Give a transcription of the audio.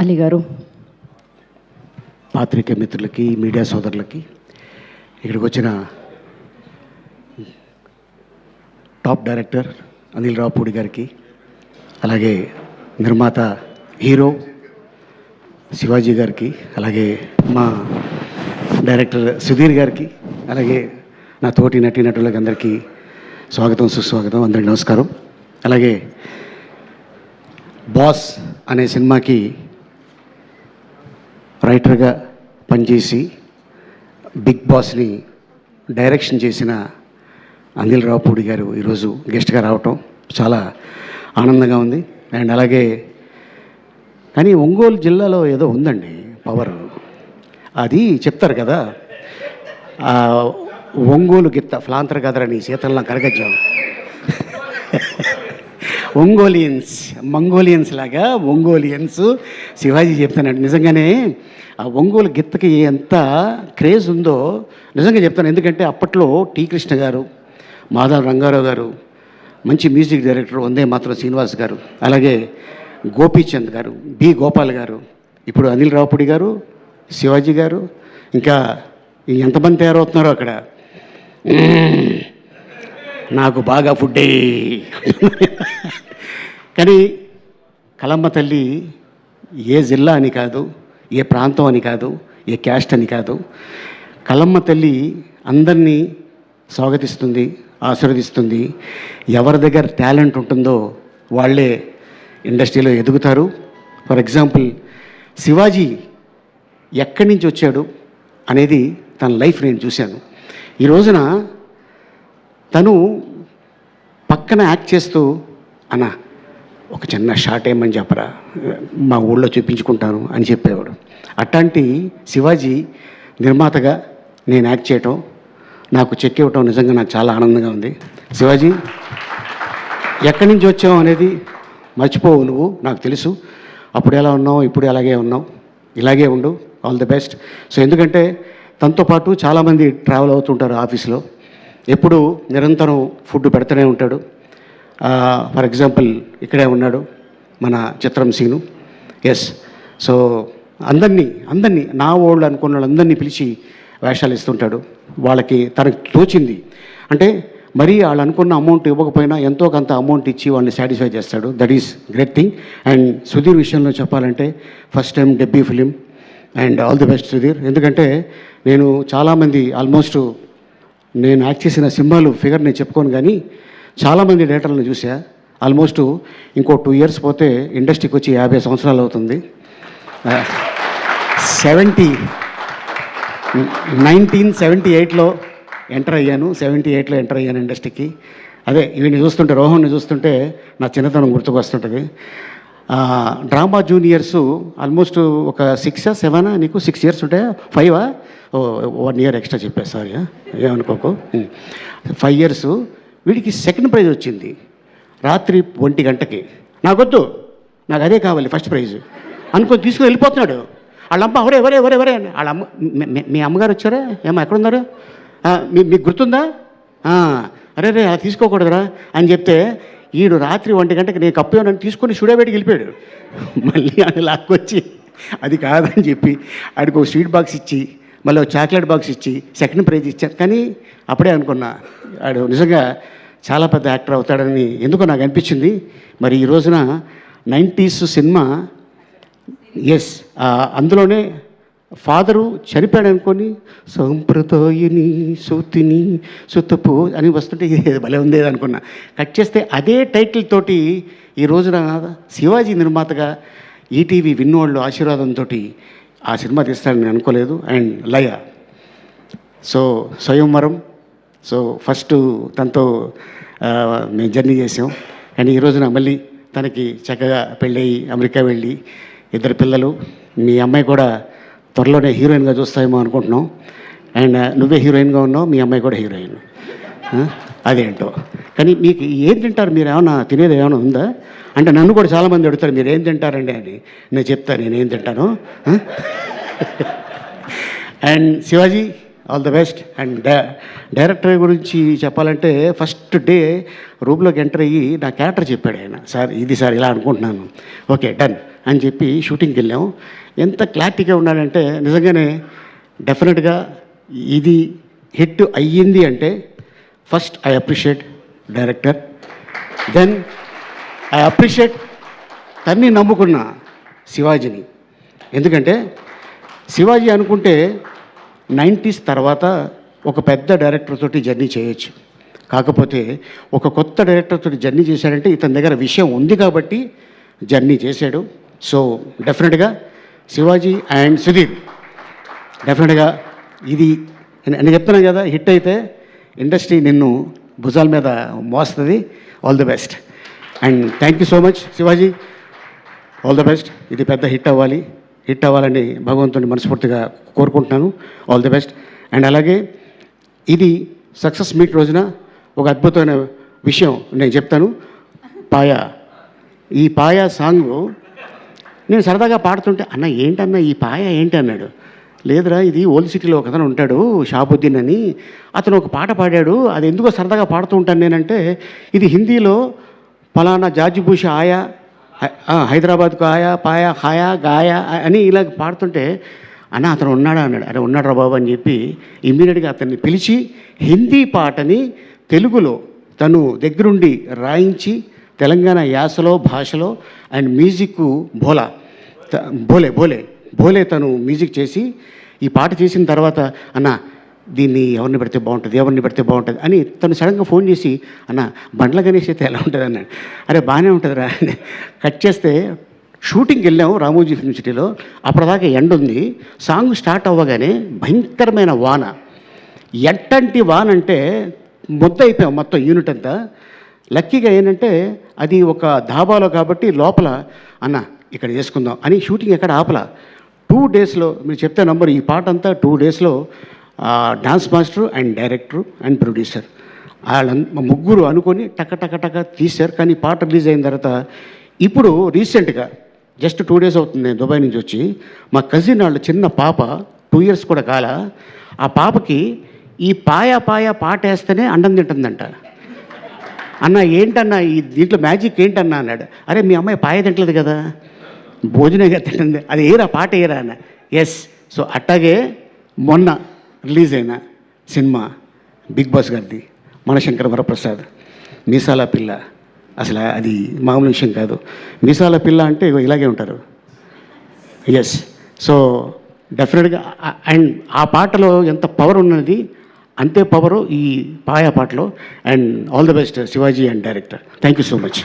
అలీ గారు, పాత్రికేయ మిత్రులకి, మీడియా సోదరులకి, ఇక్కడికి వచ్చిన టాప్ డైరెక్టర్ అనిల్ రావుపూడి గారికి, అలాగే నిర్మాత హీరో శివాజీ గారికి, అలాగే మా డైరెక్టర్ సుధీర్ గారికి, అలాగే నా తోటి నటీనటులకి అందరికీ స్వాగతం, సుస్వాగతం, అందరికీ నమస్కారం. అలాగే బాస్ అనే సినిమాకి రైటర్గా పనిచేసి బిగ్ బాస్ని డైరెక్షన్ చేసిన అనిల్ రావుపూడి గారు ఈరోజు గెస్ట్గా రావటం చాలా ఆనందంగా ఉంది. అండ్ అలాగే కానీ ఒంగోలు జిల్లాలో ఏదో ఉందండి పవర్, అది చెప్తారు కదా, ఒంగోలు గిత్త ఫ్లాంతర్ కదరని శీతల్లా కరగజ్జాం, మంగోలియన్స్ లాగా ఒంగోలియన్స్ శివాజీ చెప్తానండి. నిజంగానే ఆ ఒంగోలు గిత్తకి ఎంత క్రేజ్ ఉందో నిజంగా చెప్తాను. ఎందుకంటే అప్పట్లో టి కృష్ణ గారు, మాధవ రంగారావు గారు, మంచి మ్యూజిక్ డైరెక్టర్ వందే మాత్రం శ్రీనివాస్ గారు, అలాగే గోపీచంద్ గారు, బి గోపాల్ గారు, ఇప్పుడు అనిల్ రావుపూడి గారు, శివాజీ గారు, ఇంకా ఎంతమంది తయారవుతున్నారో అక్కడ. నాకు బాగా ఫుడ్ కానీ కలమ్మ తల్లి ఏ జిల్లా అని కాదు, ఏ ప్రాంతం అని కాదు, ఏ క్యాస్ట్ అని కాదు, కలమ్మ తల్లి అందరినీ స్వాగతిస్తుంది, ఆశీర్వదిస్తుంది. ఎవరి దగ్గర టాలెంట్ ఉంటుందో వాళ్ళే ఇండస్ట్రీలో ఎదుగుతారు. ఫర్ ఎగ్జాంపుల్ శివాజీ ఎక్కడి నుంచి వచ్చాడు అనేది తన లైఫ్ నేను చూశాను. ఈ రోజున తను పక్కన యాక్ట్ చేస్తూ అన్న ఒక చిన్న షార్ట్ ఏమని చెప్పరా, మా ఊళ్ళో చూపించుకుంటాను అని చెప్పేవాడు. అట్లాంటి శివాజీ నిర్మాతగా నేను యాక్ట్ చేయటం, నాకు చెక్ ఇవ్వటం నిజంగా నాకు చాలా ఆనందంగా ఉంది. శివాజీ ఎక్కడి నుంచి వచ్చావు అనేది మర్చిపోవు నువ్వు, నాకు తెలుసు. అప్పుడు ఎలా ఉన్నావు, ఇప్పుడు అలాగే ఉన్నావు, ఇలాగే ఉండు, ఆల్ ది బెస్ట్. సో ఎందుకంటే తనతో పాటు చాలామంది ట్రావెల్ అవుతుంటారు ఆఫీస్లో, ఎప్పుడు నిరంతరం ఫుడ్ పెడుతూనే ఉంటాడు. ఫర్ ఎగ్జాంపుల్ ఇక్కడే ఉన్నాడు మన చిత్రం సీను. ఎస్, సో అందరినీ నా వాళ్ళు అనుకున్న వాళ్ళందరినీ పిలిచి వేషాలు ఇస్తుంటాడు. వాళ్ళకి తనకు తోచింది అంటే మరీ వాళ్ళు అనుకున్న అమౌంట్ ఇవ్వకపోయినా ఎంతో కొంత అమౌంట్ ఇచ్చి వాళ్ళని సాటిస్ఫై చేస్తాడు. That is great thing. And Sudheer విషయంలో చెప్పాలంటే first time debut film, and all the best Sudheer. ఎందుకంటే నేను చాలామంది ఆల్మోస్ట్ నేను యాక్ట్ చేసిన సినిమాలు ఫిగర్ నేను చెప్పుకోను, కానీ చాలామంది డైరెక్టర్లను చూసా. ఆల్మోస్ట్ ఇంకో 2 years పోతే ఇండస్ట్రీకి వచ్చి 50 సంవత్సరాలు అవుతుంది. 1978లో ఎంటర్ అయ్యాను, 78లో ఎంటర్ అయ్యాను ఇండస్ట్రీకి. అదే వీడిని చూస్తుంటే, రోహన్ని చూస్తుంటే నా చిన్నతనం గుర్తుకు వస్తుంటుంది. డ్రామా జూనియర్స్ ఆల్మోస్ట్ ఒక 6 or 7 నీకు 6 years ఉంటాయా, 5 1 year ఎక్స్ట్రా చెప్పాను, సారీ ఏమనుకోకు. 5 years. వీడికి సెకండ్ ప్రైజ్ వచ్చింది రాత్రి 1 గంటకి. నాకొద్దు, నాకు అదే కావాలి ఫస్ట్ ప్రైజ్ అనుకొని తీసుకుని వెళ్ళిపోతున్నాడు. వాళ్ళమ్మ ఎవరే ఎవరే ఎవరే ఎవరే అని, వాళ్ళ అమ్మ మీ అమ్మగారు వచ్చారా, ఏమో ఎక్కడున్నారు, మీకు గుర్తుందా, అరే రే అలా తీసుకోకూడదురా అని చెప్తే ఈడు రాత్రి 1 గంటకి నేను కప్పు నన్ను తీసుకొని స్టూడియోబెట్టికి వెళ్ళిపోయాడు. మళ్ళీ ఆయన లాక్కొచ్చి అది కాదని చెప్పి ఆడికి ఒక స్వీట్ బాక్స్ ఇచ్చి మళ్ళీ ఒక చాక్లెట్ బాక్స్ ఇచ్చి సెకండ్ ప్రైజ్ ఇచ్చాను. కానీ అప్పుడే అనుకున్నా ఆడు నిజంగా చాలా పెద్ద యాక్టర్ అవుతాడని ఎందుకో నాకు అనిపించింది. మరి ఈ రోజున 90s సినిమా, ఎస్, అందులోనే ఫాదరు చనిపోయాడు అనుకొని సంప్రదాయని సూతిని సుతపు అని వస్తుంటే భలే ఉంది అనుకున్నా. కట్ చేస్తే అదే టైటిల్ తోటి ఈ రోజున శివాజీ నిర్మాతగా ఈటీవీ విన్నోళ్ళు ఆశీర్వాదంతో ఆ సినిమా తీస్తాడని నేను అనుకోలేదు. అండ్ లయ, సో స్వయంవరం, సో ఫస్ట్ తనతో మేము జర్నీ చేసాం. అండ్ ఈ రోజున మళ్ళీ తనకి చక్కగా పెళ్ళయి అమెరికా వెళ్ళి 2 పిల్లలు, మీ అమ్మాయి కూడా త్వరలోనే హీరోయిన్గా చూస్తాయేమో అనుకుంటున్నాం. అండ్ నువ్వే హీరోయిన్గా ఉన్నావు, మీ అమ్మాయి కూడా హీరోయిన్, అదేంటో. కానీ మీకు ఏం తింటారు, మీరు ఏమైనా తినేది ఏమైనా ఉందా అంటే నన్ను కూడా చాలామంది అడుగుతారు మీరు ఏం తింటారండి అని. నేను చెప్తాను నేనేం తింటాను. And Shivaji all the best. And director గురించి చెప్పాలంటే ఫస్ట్ డే రూమ్లోకి ఎంటర్ అయ్యి నా క్యారెక్టర్ చెప్పాడు ఆయన, సార్ ఇది సార్ ఇలా అనుకుంటున్నాను, ఓకే డన్ అని చెప్పి షూటింగ్కి వెళ్ళాం. ఎంత క్లారిటీగా ఉన్నాడంటే నిజంగానే డెఫినెట్గా ఇది హిట్ అయ్యింది అంటే first I appreciate director, then I appreciate తన్ని నమ్ముకున్న శివాజీని. ఎందుకంటే శివాజీ అనుకుంటే 90s తర్వాత ఒక పెద్ద డైరెక్టర్ తోటి జర్నీ చేయొచ్చు, కాకపోతే ఒక కొత్త డైరెక్టర్ తోటి జర్నీ చేశాడంటే ఇతని దగ్గర విషయం ఉంది కాబట్టి జర్నీ చేశాడు. సో డెఫినెట్గా శివాజీ అండ్ సుధీర్ డెఫినెట్గా ఇది నేను చెప్తున్నాను కదా, హిట్ అయితే ఇండస్ట్రీ నిన్ను భుజాల మీద మోస్తుంది. All the best and thank you so much Shivaji, all the best. ఇది పెద్ద హిట్ అవ్వాలని భగవంతుని మనస్ఫూర్తిగా కోరుకుంటున్నాను. All the best. అండ్ అలాగే ఇది సక్సెస్ మీట్ రోజున ఒక అద్భుతమైన విషయం నేను చెప్తాను. ఈ పాయ సాంగు నేను సరదాగా పాడుతుంటే అన్న ఏంటన్నా ఈ పాయ ఏంటి అన్నాడు. లేదురా ఇది ఓల్డ్ సిటీలో ఒక అతను ఉంటాడు షాబుద్దీన్ అని, అతను ఒక పాట పాడాడు, అది ఎందుకో సరదాగా పాడుతూ ఉంటాను నేనంటే ఇది హిందీలో ఫలానా జాజిబూష ఆయా హైదరాబాద్కు ఆయా పాయా ఖాయా గాయా అని ఇలా పాడుతుంటే అన్న అతను ఉన్నాడా అన్నాడు. అరే ఉన్నాడు రా బాబు అని చెప్పి ఇమ్మీడియట్గా అతన్ని పిలిచి హిందీ పాటని తెలుగులో తను దగ్గరుండి రాయించి తెలంగాణ యాసలో భాషలో అండ్ మ్యూజిక్ భోలే తను మ్యూజిక్ చేసి ఈ పాట చేసిన తర్వాత అన్న దీన్ని ఎవరిని పెడితే బాగుంటుంది అని తను సడన్గా ఫోన్ చేసి అన్న బండ్ల గణేష్ అయితే ఎలా ఉంటుంది అన్నాడు. అరే బాగానే ఉంటుందిరా. కట్ చేస్తే షూటింగ్కి వెళ్ళాము రామోజీ ఫిల్మ్ సిటీలో. అప్పటిదాకా ఎండ ఉంది. సాంగ్ స్టార్ట్ అవ్వగానే భయంకరమైన వాన. ఎట్టంటి వాన అంటే మొత్తం అయిపోయాం మొత్తం యూనిట్ అంతా. లక్కీగా ఏంటంటే అది ఒక ధాబాలో కాబట్టి లోపల అన్న ఇక్కడ చేసుకుందాం అని షూటింగ్ ఎక్కడ ఆపల. 2 daysలో మీరు చెప్తే నంబర్ ఈ పాట అంతా 2 daysలో dance master and director and producer ముగ్గురు అనుకొని టక తీశారు. కానీ పాట రిలీజ్ అయిన తర్వాత ఇప్పుడు రీసెంట్గా జస్ట్ 2 days అవుతుంది నేను దుబాయ్ నుంచి వచ్చి, మా కజిన్ వాళ్ళ చిన్న పాప 2 years కూడా కాల, ఆ పాపకి ఈ పాయ పాట వేస్తేనే అండం తింటుందంట. అన్న ఏంటన్నా ఈ దీంట్లో మ్యాజిక్ ఏంటన్నా అన్నాడు. అరే మీ అమ్మాయి పాయ తింటలేదు కదా, భోజనంగా తింటుంది, అది ఏరా పాట ఏరా అన్న. ఎస్. సో అట్టాగే మొన్న రిలీజ్ అయిన సినిమా బిగ్ బాస్ గారిది మనశంకర వరప్రసాద్ మీసాల పిల్ల, అసలు అది మామూలు విషయం కాదు. మీసాల పిల్ల అంటే ఇలాగే ఉంటారు. ఎస్. సో డెఫినెట్గా అండ్ ఆ పాటలో ఎంత పవర్ ఉన్నది అంతే పవరు ఈ పాయ పాటలో. And all the best Shivaji and director. Thank you so much.